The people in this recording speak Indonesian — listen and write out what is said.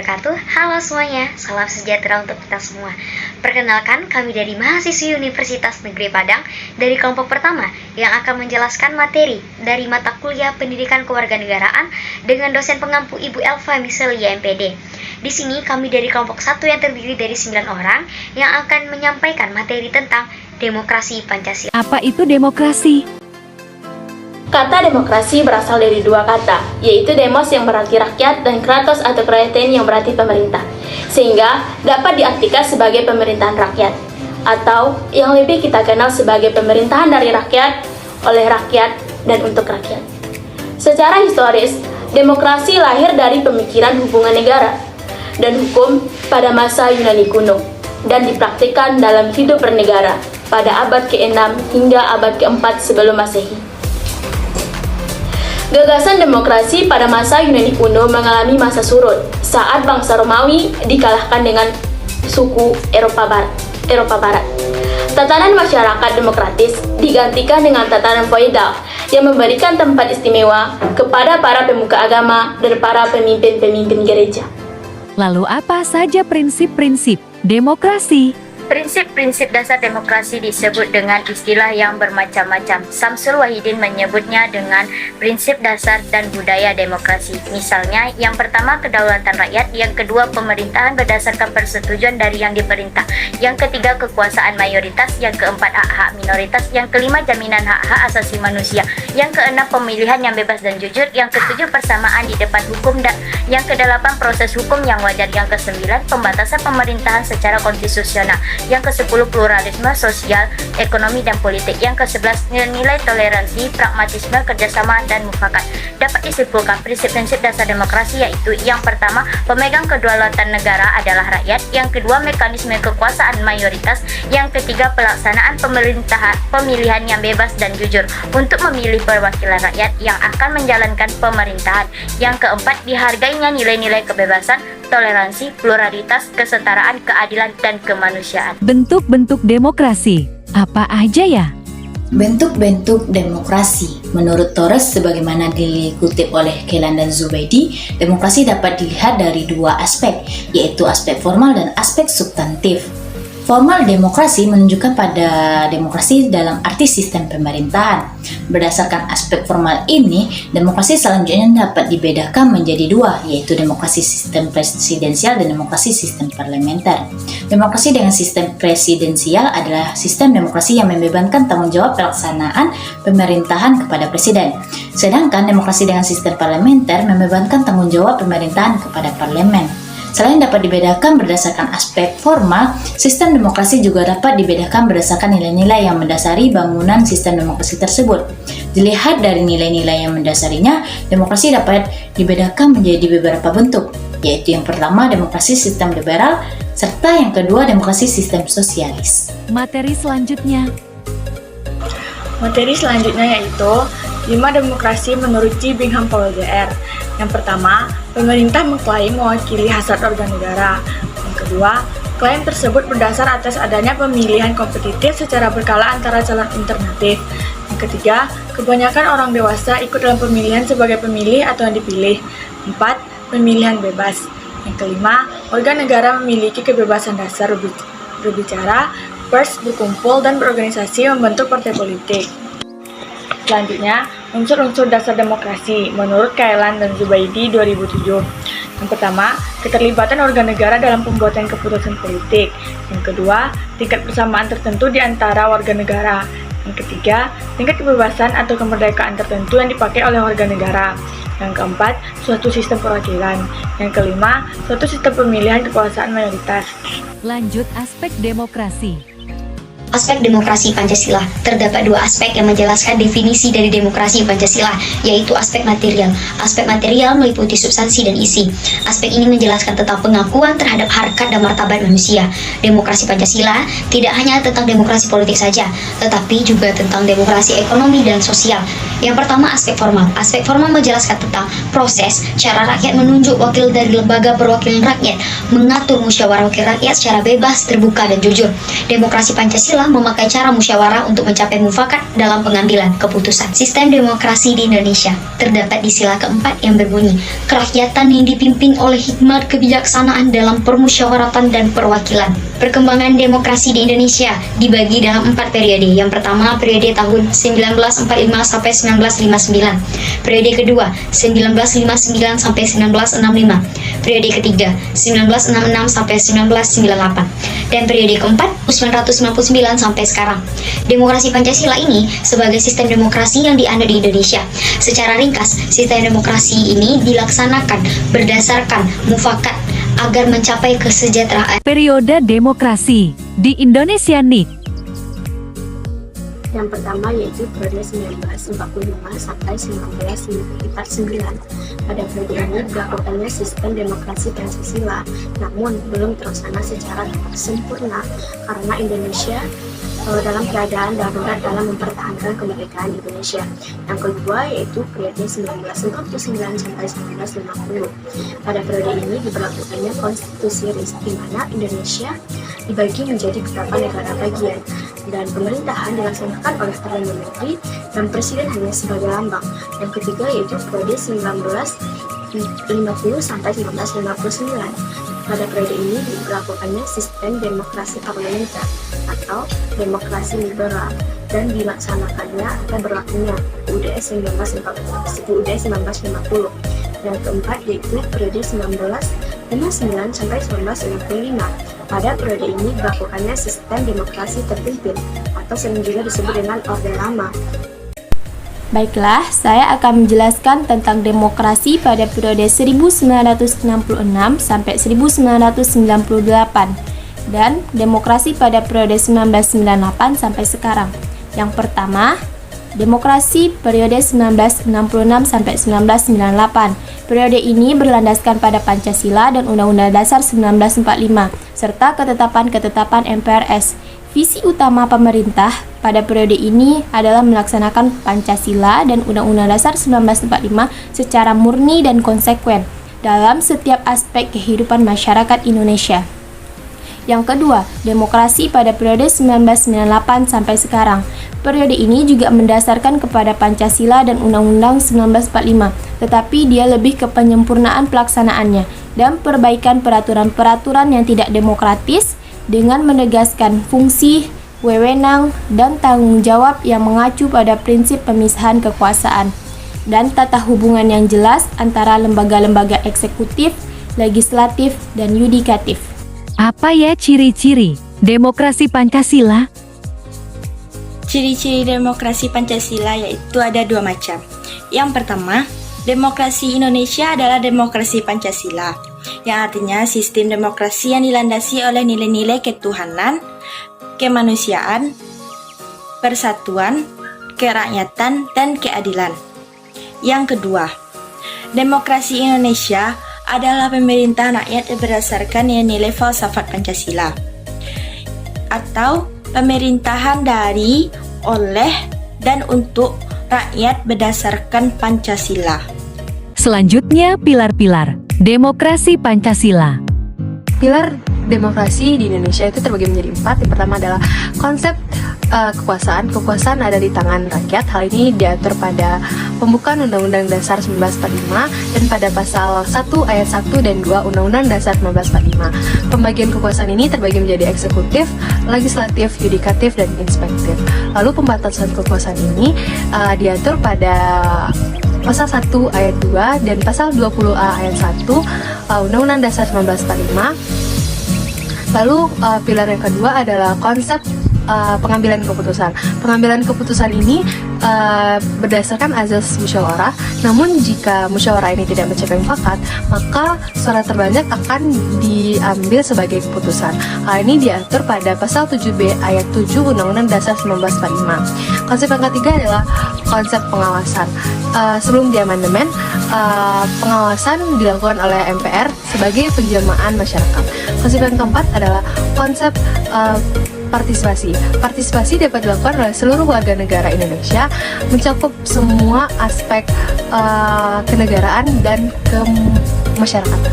wabarakatuh. Halo semuanya, salam sejahtera untuk kita semua. Perkenalkan, kami dari mahasiswi Universitas Negeri Padang dari kelompok pertama yang akan menjelaskan materi dari mata kuliah Pendidikan Kewarganegaraan dengan dosen pengampu Ibu Elva Miselia MPD. Di sini kami dari kelompok 1 yang terdiri dari 9 orang yang akan menyampaikan materi tentang demokrasi Pancasila. Apa itu demokrasi? Kata demokrasi berasal dari dua kata, yaitu demos yang berarti rakyat dan kratos atau kraten yang berarti pemerintah, sehingga dapat diartikan sebagai pemerintahan rakyat, atau yang lebih kita kenal sebagai pemerintahan dari rakyat, oleh rakyat, dan untuk rakyat. Secara historis, demokrasi lahir dari pemikiran hubungan negara dan hukum pada masa Yunani kuno, dan dipraktikkan dalam hidup bernegara pada abad ke-6 hingga abad ke-4 sebelum Masehi. Gagasan demokrasi pada masa Yunani kuno mengalami masa surut saat bangsa Romawi dikalahkan dengan suku Eropa Barat. Tatanan masyarakat demokratis digantikan dengan tatanan feodal yang memberikan tempat istimewa kepada para pemuka agama dan para pemimpin-pemimpin gereja. Lalu apa saja prinsip-prinsip demokrasi? Prinsip-prinsip dasar demokrasi disebut dengan istilah yang bermacam-macam. Samsul Wahidin menyebutnya dengan prinsip dasar dan budaya demokrasi. Misalnya, yang pertama kedaulatan rakyat, yang kedua pemerintahan berdasarkan persetujuan dari yang diperintah, yang ketiga kekuasaan mayoritas, yang keempat hak-hak minoritas, yang kelima jaminan hak-hak asasi manusia, yang keenam pemilihan yang bebas dan jujur, yang ketujuh persamaan di depan hukum, dan yang kedelapan proses hukum yang wajar, yang kesembilan pembatasan pemerintahan secara konstitusional, yang ke-10 pluralisme sosial, ekonomi dan politik, yang ke-11 nilai toleransi, pragmatisme, kerjasama dan mufakat. Dapat disimpulkan prinsip-prinsip dasar demokrasi yaitu yang pertama pemegang kedaulatan negara adalah rakyat, yang kedua mekanisme kekuasaan mayoritas, yang ketiga pelaksanaan pemilihan yang bebas dan jujur untuk memilih perwakilan rakyat yang akan menjalankan pemerintahan, yang keempat dihargainya nilai-nilai kebebasan, toleransi, pluralitas, kesetaraan, keadilan, dan kemanusiaan. Bentuk-bentuk demokrasi, apa aja ya? Bentuk-bentuk demokrasi. Menurut Torres, sebagaimana dikutip oleh Kelan dan Zubaidi, demokrasi dapat dilihat dari dua aspek, yaitu aspek formal dan aspek substantif. Formal demokrasi menunjukkan pada demokrasi dalam arti sistem pemerintahan. Berdasarkan aspek formal ini, demokrasi selanjutnya dapat dibedakan menjadi dua, yaitu demokrasi sistem presidensial dan demokrasi sistem parlementer. Demokrasi dengan sistem presidensial adalah sistem demokrasi yang membebankan tanggung jawab pelaksanaan pemerintahan kepada presiden. Sedangkan demokrasi dengan sistem parlementer membebankan tanggung jawab pemerintahan kepada parlemen. Selain dapat dibedakan berdasarkan aspek formal, sistem demokrasi juga dapat dibedakan berdasarkan nilai-nilai yang mendasari bangunan sistem demokrasi tersebut. Dilihat dari nilai-nilai yang mendasarinya, demokrasi dapat dibedakan menjadi beberapa bentuk, yaitu yang pertama demokrasi sistem liberal, serta yang kedua demokrasi sistem sosialis. Materi selanjutnya yaitu 5 demokrasi menurut G. Bingham Paul Jr. Yang pertama, pemerintah mengklaim mewakili hasrat warga negara. Yang kedua, klaim tersebut berdasar atas adanya pemilihan kompetitif secara berkala antara calon alternatif. Yang ketiga, kebanyakan orang dewasa ikut dalam pemilihan sebagai pemilih atau yang dipilih. 4. Pemilihan bebas. Yang kelima, warga negara memiliki kebebasan dasar berbicara, pers, berkumpul, dan berorganisasi membentuk partai politik. Selanjutnya, unsur-unsur dasar demokrasi menurut Kailan dan Zubaidi 2007. Yang pertama, keterlibatan warga negara dalam pembuatan keputusan politik. Yang kedua, tingkat persamaan tertentu di antara warga negara. Yang ketiga, tingkat kebebasan atau kemerdekaan tertentu yang dipakai oleh warga negara. Yang keempat, suatu sistem perwakilan. Yang kelima, suatu sistem pemilihan kekuasaan mayoritas. Lanjut aspek demokrasi. Aspek demokrasi Pancasila. Terdapat dua aspek yang menjelaskan definisi dari demokrasi Pancasila, yaitu aspek material. Aspek material meliputi substansi dan isi. Aspek ini menjelaskan tentang pengakuan terhadap harkat dan martabat manusia. Demokrasi Pancasila tidak hanya tentang demokrasi politik saja, tetapi juga tentang demokrasi ekonomi dan sosial. Yang pertama, aspek formal. Aspek formal menjelaskan tentang proses, cara rakyat menunjuk wakil dari lembaga perwakilan rakyat, mengatur musyawarah wakil rakyat secara bebas, terbuka, dan jujur. Demokrasi Pancasila adalah memakai cara musyawarah untuk mencapai mufakat dalam pengambilan keputusan. Sistem demokrasi di Indonesia terdapat di sila keempat yang berbunyi, kerakyatan yang dipimpin oleh hikmat kebijaksanaan dalam permusyawaratan dan perwakilan. Perkembangan demokrasi di Indonesia dibagi dalam 4 periode. Yang pertama, periode tahun 1945 sampai 1959. Periode kedua, 1959 sampai 1965. Periode ketiga, 1966 sampai 1998. Dan periode keempat, 1999 sampai sekarang. Demokrasi Pancasila ini sebagai sistem demokrasi yang dianut di Indonesia. Secara ringkas, sistem demokrasi ini dilaksanakan berdasarkan mufakat agar mencapai kesejahteraan. Periode demokrasi di Indonesia NIK. Yang pertama yaitu periode 1945 sampai 1949. Pada periode ini berlakukannya sistem demokrasi Pancasila, namun belum terlaksana secara sempurna karena Indonesia dalam keadaan darurat dalam mempertahankan kemerdekaan Indonesia. Yang kedua yaitu periode 1949 sampai 1950. Pada periode ini diberlakukannya konstitusi RIS, di mana Indonesia dibagi menjadi beberapa negara bagian dan pemerintahan dilaksanakan oleh Perdana Menteri dan Presiden hanya sebagai lambang. Yang ketiga yaitu periode 1950 sampai 1959. Pada periode ini diberlakukannya sistem demokrasi parlementer atau demokrasi liberal dan dilaksanakannya atau berlakunya UUD 1950. Yang keempat yaitu periode 1959 sampai 1965. Pada periode ini diberlakukannya sistem demokrasi terpimpin atau sering juga disebut dengan Orde Lama. Baiklah, saya akan menjelaskan tentang demokrasi pada periode 1966 sampai 1998 dan demokrasi pada periode 1998 sampai sekarang. Yang pertama, demokrasi periode 1966 sampai 1998. Periode ini berlandaskan pada Pancasila dan Undang-Undang Dasar 1945 serta ketetapan-ketetapan MPRS. Visi utama pemerintah pada periode ini adalah melaksanakan Pancasila dan Undang-Undang Dasar 1945 secara murni dan konsekuen dalam setiap aspek kehidupan masyarakat Indonesia. Yang kedua, demokrasi pada periode 1998 sampai sekarang. Periode ini juga mendasarkan kepada Pancasila dan Undang-Undang 1945, tetapi dia lebih ke penyempurnaan pelaksanaannya dan perbaikan peraturan-peraturan yang tidak demokratis dengan menegaskan fungsi, wewenang, dan tanggung jawab yang mengacu pada prinsip pemisahan kekuasaan dan tata hubungan yang jelas antara lembaga-lembaga eksekutif, legislatif, dan yudikatif. Apa ya ciri-ciri demokrasi Pancasila? Ciri-ciri demokrasi Pancasila yaitu ada 2 macam. Yang pertama, demokrasi Indonesia adalah demokrasi Pancasila, yang artinya sistem demokrasi yang dilandasi oleh nilai-nilai ketuhanan, kemanusiaan, persatuan, kerakyatan, dan keadilan. Yang kedua, demokrasi Indonesia adalah pemerintahan rakyat berdasarkan nilai falsafat Pancasila, atau pemerintahan dari, oleh, dan untuk rakyat berdasarkan Pancasila. Selanjutnya, pilar-pilar demokrasi Pancasila. Pilar demokrasi di Indonesia itu terbagi menjadi 4. Yang pertama adalah konsep kekuasaan. Kekuasaan ada di tangan rakyat. Hal ini diatur pada pembukaan Undang-Undang Dasar 1945 dan pada pasal 1 ayat 1 dan 2 Undang-Undang Dasar 1945. Pembagian kekuasaan ini terbagi menjadi eksekutif, legislatif, yudikatif, dan inspektif. Lalu pembatasan kekuasaan ini diatur pada pasal 1 ayat 2 dan pasal 20A ayat 1 Undang-Undang Dasar 1945. Lalu pilar yang kedua adalah konsep pengambilan keputusan. Pengambilan keputusan ini berdasarkan azas musyawarah. Namun jika musyawarah ini tidak mencapai mufakat, maka suara terbanyak akan diambil sebagai keputusan. Hal ini diatur pada pasal 7B ayat 7 Undang-Undang Dasar 1945. Konsep yang ketiga adalah konsep pengawasan. Sebelum diamandemen, pengawasan dilakukan oleh MPR sebagai penjelmaan masyarakat. Konsep yang keempat adalah konsep partisipasi. Partisipasi dapat dilakukan oleh seluruh warga negara Indonesia, mencakup semua aspek kenegaraan dan kemasyarakatan.